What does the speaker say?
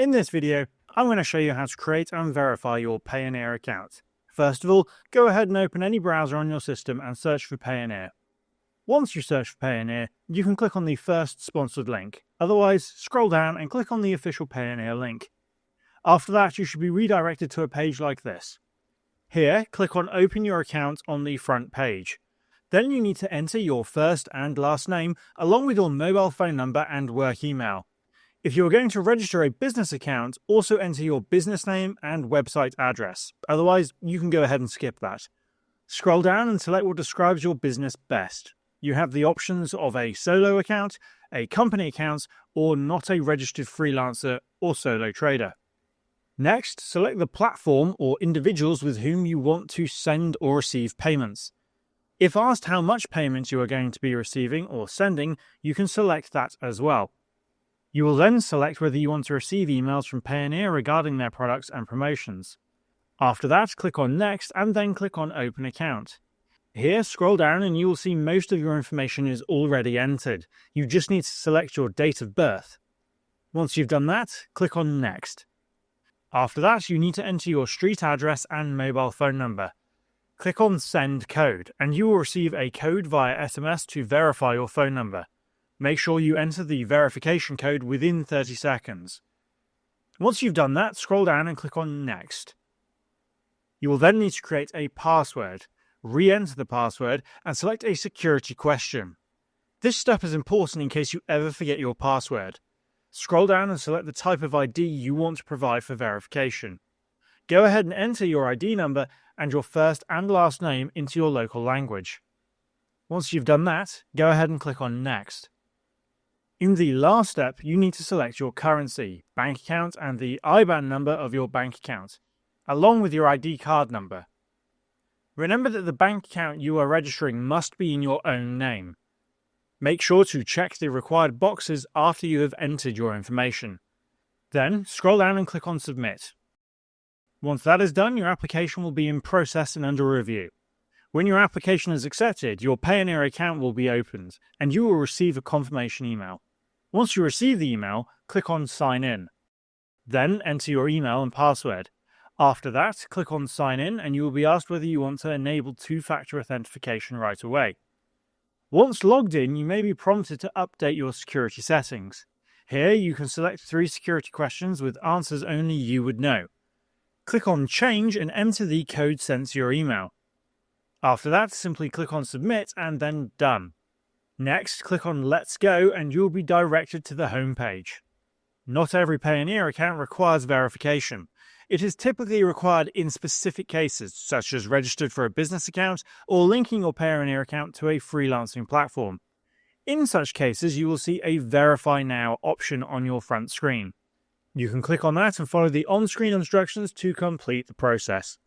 In this video, I'm going to show you how to create and verify your Payoneer account. First of all, go ahead and open any browser on your system and search for Payoneer. Once you search for Payoneer, you can click on the first sponsored link. Otherwise, scroll down and click on the official Payoneer link. After that, you should be redirected to a page like this. Here, click on Open Your Account on the front page. Then you need to enter your first and last name along with your mobile phone number and work email. If you are going to register a business account, also enter your business name and website address. Otherwise, you can go ahead and skip that. Scroll down and select what describes your business best. You have the options of a solo account, a company account, or not a registered freelancer or solo trader. Next, select the platform or individuals with whom you want to send or receive payments. If asked how much payments you are going to be receiving or sending, you can select that as well. You will then select whether you want to receive emails from Payoneer regarding their products and promotions. After that, click on Next and then click on Open Account. Here, scroll down and you will see most of your information is already entered. You just need to select your date of birth. Once you've done that, click on Next. After that, you need to enter your street address and mobile phone number. Click on Send Code and you will receive a code via SMS to verify your phone number. Make sure you enter the verification code within 30 seconds. Once you've done that, scroll down and click on Next. You will then need to create a password. Re-enter the password and select a security question. This step is important in case you ever forget your password. Scroll down and select the type of ID you want to provide for verification. Go ahead and enter your ID number and your first and last name into your local language. Once you've done that, go ahead and click on Next. In the last step, you need to select your currency, bank account, and the IBAN number of your bank account, along with your ID card number. Remember that the bank account you are registering must be in your own name. Make sure to check the required boxes after you have entered your information. Then, scroll down and click on Submit. Once that is done, your application will be in process and under review. When your application is accepted, your Payoneer account will be opened, and you will receive a confirmation email. Once you receive the email, click on Sign In. Then enter your email and password. After that, click on Sign In and you will be asked whether you want to enable two-factor authentication right away. Once logged in, you may be prompted to update your security settings. Here, you can select 3 security questions with answers only you would know. Click on Change and enter the code sent to your email. After that, simply click on Submit and then Done. Next, click on Let's Go and you will be directed to the home page. Not every Payoneer account requires verification. It is typically required in specific cases, such as registered for a business account or linking your Payoneer account to a freelancing platform. In such cases, you will see a Verify Now option on your front screen. You can click on that and follow the on-screen instructions to complete the process.